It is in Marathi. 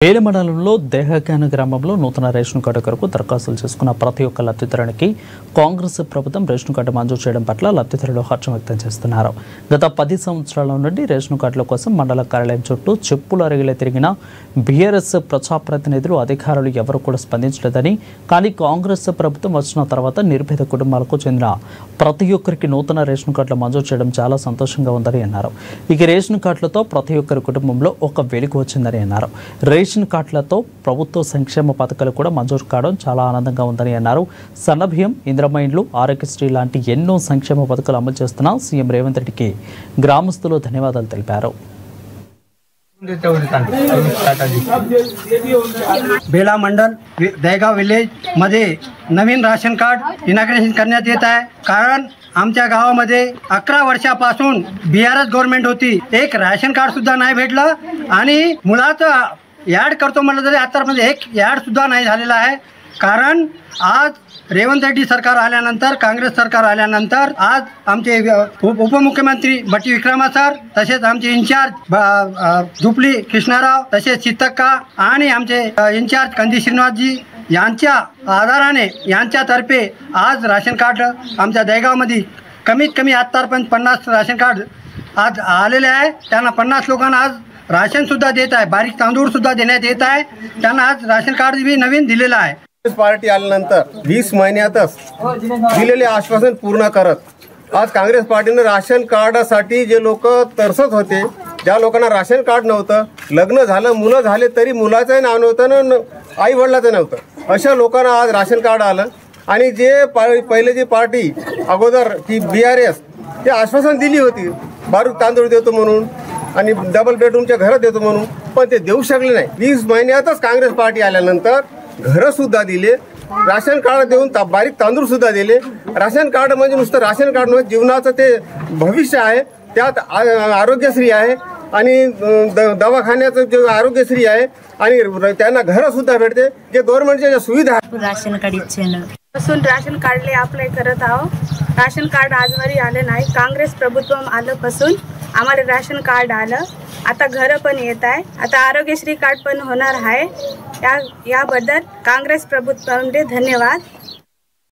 ఏడు మండలంలో దేహకాన గ్రామంలో నూతన రేషన్ కార్డు కొరకు దరఖాస్తులు చేసుకున్న ప్రతి ఒక్క లబ్ధిదారునికి కాంగ్రెస్ ప్రభుత్వం రేషన్ కార్డు మంజూరు చేయడం పట్ల లబ్ధిదారులు హర్షం వ్యక్తం చేస్తున్నారు. గత 10 సంవత్సరాల నుండి రేషన్ కార్డుల కోసం మండల కార్యాలయం చుట్టూ చెప్పులు అరిగిలే తిరిగిన బీఆర్ఎస్ ప్రజాప్రతినిధులు అధికారులు ఎవరు కూడా స్పందించలేదని, కానీ కాంగ్రెస్ ప్రభుత్వం వచ్చిన తర్వాత నిర్భేద కుటుంబాలకు చెందిన ప్రతి ఒక్కరికి నూతన రేషన్ కార్డులు మంజూరు చేయడం చాలా సంతోషంగా ఉందని అన్నారు. ఇక రేషన్ కార్డులతో ప్రతి ఒక్కరి కుటుంబంలో ఒక వెలుగు వచ్చిందని అన్నారు. రేషన్ కార్డులతో ప్రభుత్వ సంక్షేమ పథకాలు కూడా మంజూరు కావడం చాలా ఆనందంగా ఉందని అన్నారు. సన్నబియ్యం, ఇంద్రమైండ్లు, ఆరోగ్యశ్రీ లాంటి ఎన్నో సంక్షేమ పథకాలు అమలు చేస్తున్న సీఎం రేవంత్ రెడ్డికి గ్రామస్తులు ధన్యవాదాలు తెలిపారు. बेला मंडल दहेगाव विलेज मध्ये नवीन राशन कार्ड इनॉग्रेशन करण्यात येत आहे. कारण आमच्या गावामध्ये 11 वर्षापासून बीआरएस गव्हर्नमेंट होती. एक राशन कार्ड सुद्धा नाही भेटलं आणि मुलाचं ॲड करतो म्हटलं तरी आतापर्यंत एक ॲड सुद्धा नाही झालेला आहे. कारण आज रेवंत रेड्डी सरकार आल्यानंतर, काँग्रेस सरकार आल्यानंतर आज आमचे उपमुख्यमंत्री बट्टी विक्रमा सर, तसेच आमचे इंचार्ज झुपली कृष्णाराव, तसेच चित्तक्का आणि आमचे इंचार्ज कंदी श्रीनिवासजी यांच्या आधाराने यांच्यातर्फे आज राशन कार्ड आमच्या दहेगावमध्ये कमीत कमी आतापर्यंत 50 राशन कार्ड आज आलेले आहे. त्यांना 50 लोकांना आज राशनसुद्धा देत आहे. बारीक तांदूळसुद्धा देण्यात येत आहे. त्यांना आज राशन कार्ड बी नवीन दिलेलं आहे. पार्टी आल्यानंतर 20 महिन्यातच दिलेले आश्वासन पूर्ण करत आज काँग्रेस पार्टीने राशन कार्डासाठी जे लोक तरसत होते, ज्या लोकांना राशन कार्ड नव्हतं, लग्न झालं, मुलं झाले तरी मुलाचंही नाव नव्हतं ना आई वडिलाचं नव्हतं, अशा लोकांना आज राशन कार्ड आलं. आणि जे पहिले जी पार्टी अगोदर ती बीआरएस ते आश्वासन दिली होती बारीक तांदूळ देतो म्हणून आणि डबल बेडरूमच्या घरं देतो म्हणून, पण ते देऊ शकले नाही. 20 महिन्यातच काँग्रेस पार्टी आल्यानंतर घरं सुद्धा दिले, राशन कार्ड देऊन बारीक तांदूळ सुद्धा दिले. राशन कार्ड म्हणजे नुसतं राशन कार्ड नव्हे, जीवनाचं ते भविष्य आहे. त्यात आरोग्यश्री आहे आणि दवाखान्याचं जे आरोग्यश्री आहे आणि त्यांना घरं सुद्धा भेटते. जे गव्हर्नमेंटच्या ज्या सुविधा आहेत, राशन कार्ड इच्छेनं राशन कार्डले अप्लाय करत आहो. राशन कार्ड आजवरी आलं नाही. काँग्रेस प्रभुत्व आल्यापासून आम्हाला राशन कार्ड आलं. आता घरं पण येत आहे. आता आरोग्यश्री कार्ड पण होणार आहे. याबद्दल काँग्रेस प्रभुत्वामध्ये धन्यवाद.